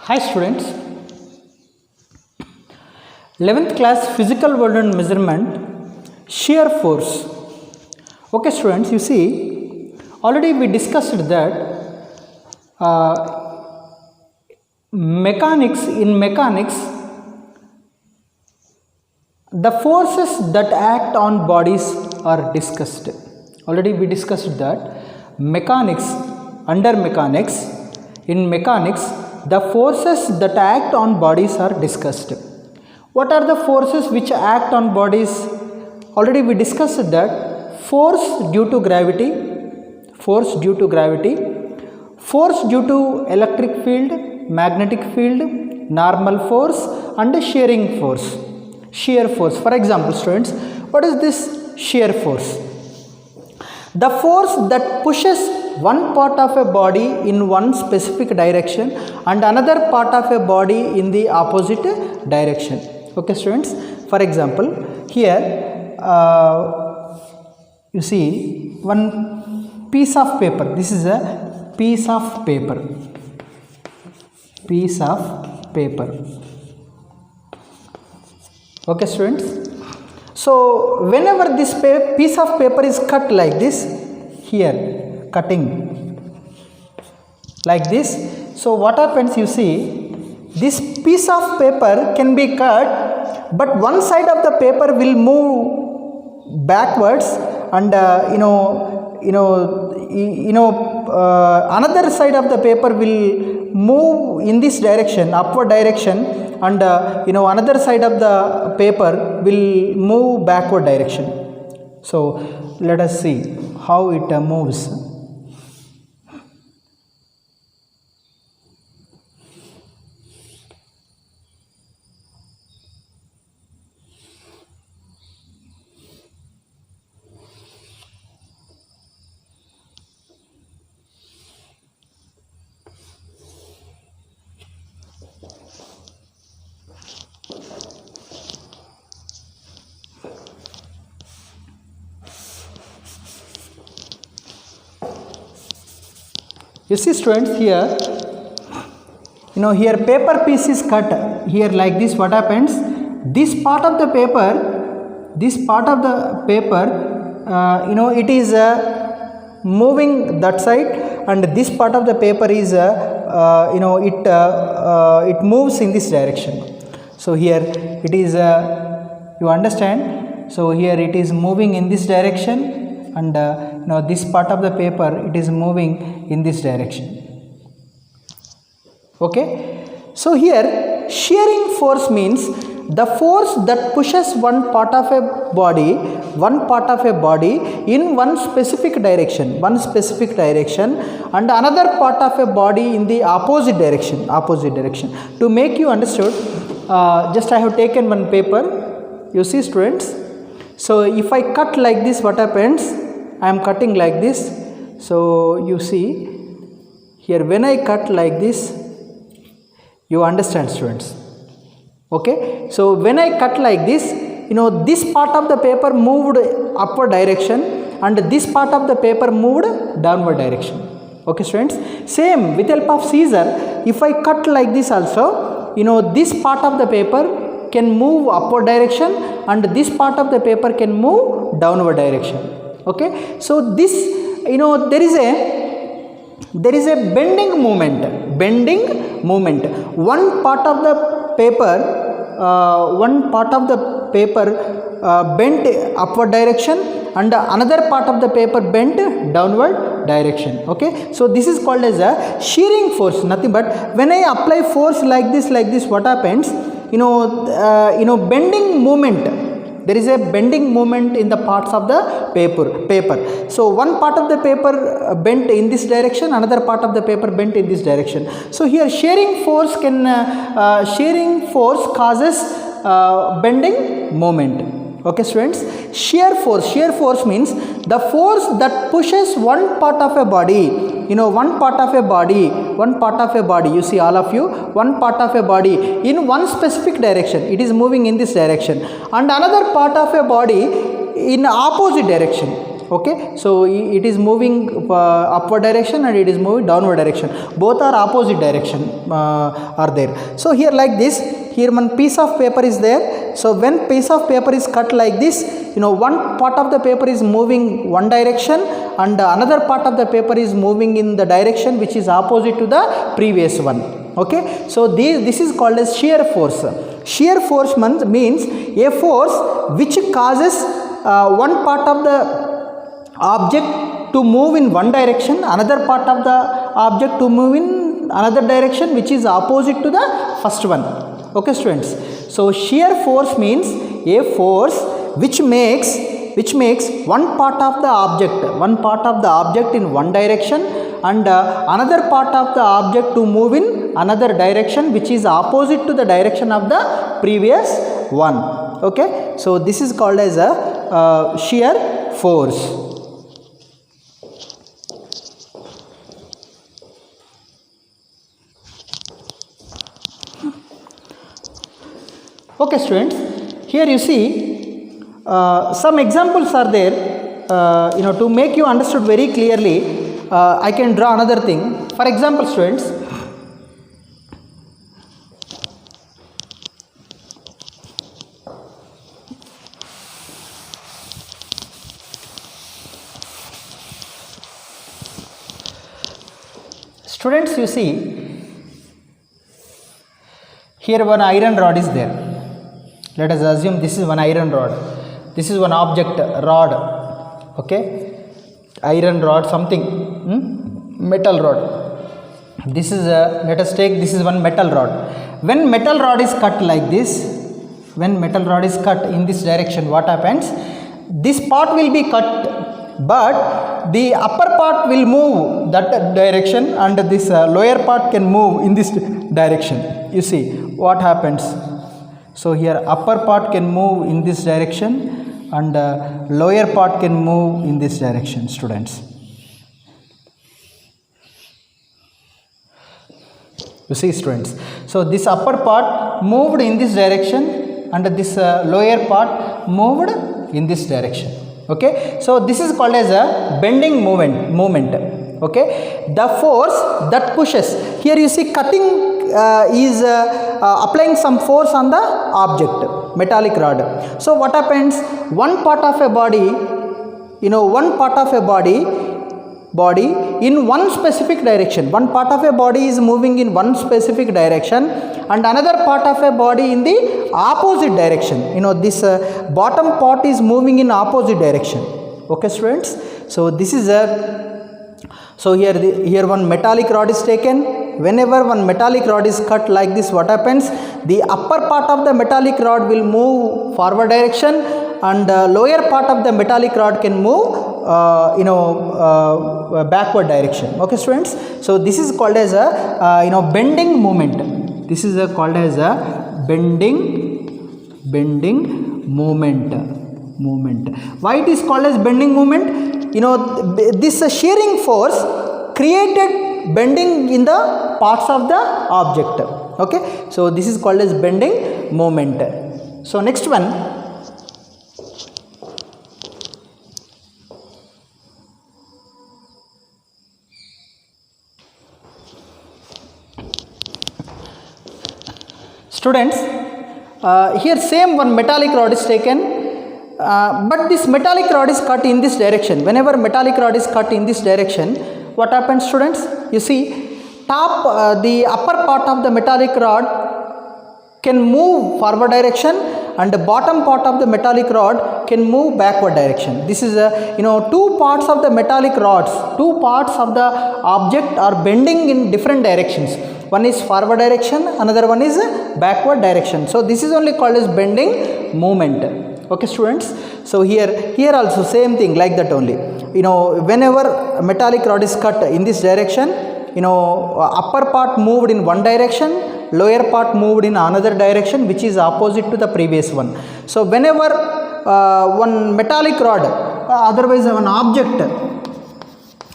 Hi students, 11th class physical world and measurement, shear force. Okay students, you see already we discussed that in mechanics the forces that act on bodies are discussed. Already we discussed that in mechanics the forces that act on bodies are discussed. What are the forces which act on bodies? Already we discussed that force due to gravity, force due to electric field, magnetic field, normal force and shearing force. Shear force. For example students, what is this shear force? The force that pushes one part of a body in one specific direction and another part of a body in the opposite direction. Okay students, for example here you see one piece of paper. This is a piece of paper. Okay students, so whenever this piece of paper is cut like this, here cutting like this, so what happens, you see this piece of paper can be cut but one side of the paper will move backwards and another side of the paper will move in this direction, upward direction, and another side of the paper will move backward direction. So let us see how it moves. You see students, here here paper piece is cut here like this. What happens, this part of the paper it is moving that side, and this part of the paper is it moves in this direction. So here it is you understand, so here it is moving in this direction, and this part of the paper it is moving in this direction. Okay, so here shearing force means the force that pushes one part of a body in one specific direction and another part of a body in the opposite direction. To make you understood, just I have taken one paper. You see students, so if I cut like this, what happens, I am cutting like this. So you see here, when I cut like this, you understand students. Okay, so when I cut like this, this part of the paper moved upward direction and this part of the paper moved downward direction. Okay students, same with help of scissor, if I cut like this also, this part of the paper can move upward direction and this part of the paper can move downward direction. Okay, so this there is a bending movement. One part of the paper bent upward direction and another part of the paper bent downward direction. Okay, so this is called as a shearing force, nothing but when I apply force like this, what happens, bending movement. There is a bending moment in the parts of the paper. So one part of the paper bent in this direction, another part of the paper bent in this direction. So here shearing force causes bending moment. Okay students, shear force means the force that pushes one part of a body, one part of a body, you see all of you, one part of a body in one specific direction, it is moving in this direction, and another part of a body in opposite direction. Okay, so it is moving upward direction and it is moving downward direction. Both are opposite direction are there. So here like this, here one piece of paper is there. So when piece of paper is cut like this, one part of the paper is moving one direction and another part of the paper is moving in the direction which is opposite to the previous one. Okay, so this is called as shear force. Shear force means a force which causes one part of the object to move in one direction, another part of the object to move in another direction which is opposite to the first one. Okay students, so shear force means a force which makes one part of the object in one direction and another part of the object to move in another direction which is opposite to the direction of the previous one. Okay, so this is called as a shear force. Okay students, here you see some examples are there, to make you understood very clearly. I can draw another thing. For example students, you see here one iron rod is there. Let us assume this is one iron rod. This is one object rod. Okay, iron rod something, metal rod. This is let us take this is one metal rod. When metal rod is cut like this, when metal rod is cut in this direction, what happens? This part will be cut, but the upper part will move that direction and this lower part can move in this direction. You see what happens? So here upper part can move in this direction and lower part can move in this direction, students. You see students, so this upper part moved in this direction and this lower part moved in this direction. Okay, so this is called as a bending movement. Okay, the force that pushes, here you see cutting is applying some force on the object, metallic rod. So what happens? One part of a body, body in one specific direction. One part of a body is moving in one specific direction and another part of a body in the opposite direction. This bottom part is moving in opposite direction. Okay students, so this is so here one metallic rod is taken. Whenever one metallic rod is cut like this, what happens? The upper part of the metallic rod will move forward direction and lower part of the metallic rod can move backward direction. Okay students, so this is called as a bending movement. This is called as a bending movement. Why it is called as bending movement? This shearing force created bending in the parts of the object. Okay, so this is called as bending moment. So next one, students, here same one metallic rod is taken, but this metallic rod is cut in this direction. Whenever metallic rod is cut in this direction, what happens students? You see the upper part of the metallic rod can move forward direction and the bottom part of the metallic rod can move backward direction. This is two parts of the metallic rods, two parts of the object are bending in different directions. One is forward direction, another one is backward direction. So this is only called as bending movement. Okay students, so here also same thing like that only. Whenever metallic rod is cut in this direction, upper part moved in one direction, lower part moved in another direction which is opposite to the previous one. So whenever one metallic rod, otherwise one object,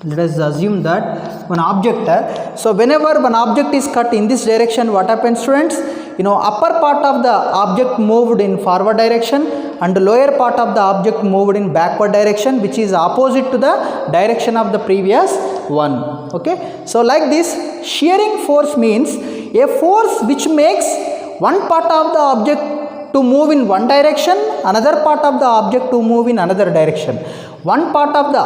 let us assume that one object, so whenever one object is cut in this direction, what happens students? upper part of the object moved in forward direction and lower part of the object moved in backward direction, which is opposite to the direction of the previous one. Okay, so like this, shearing force means a force which makes one part of the object to move in one direction, another part of the object to move in another direction. One part of the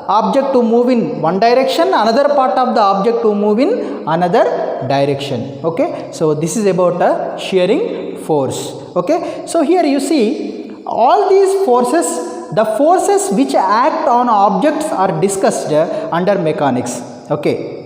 object to move in one direction, another part of the object to move in another direction. Okay, so this is about a shearing force. Okay, so here you see all these forces, the forces which act on objects are discussed under mechanics. Okay.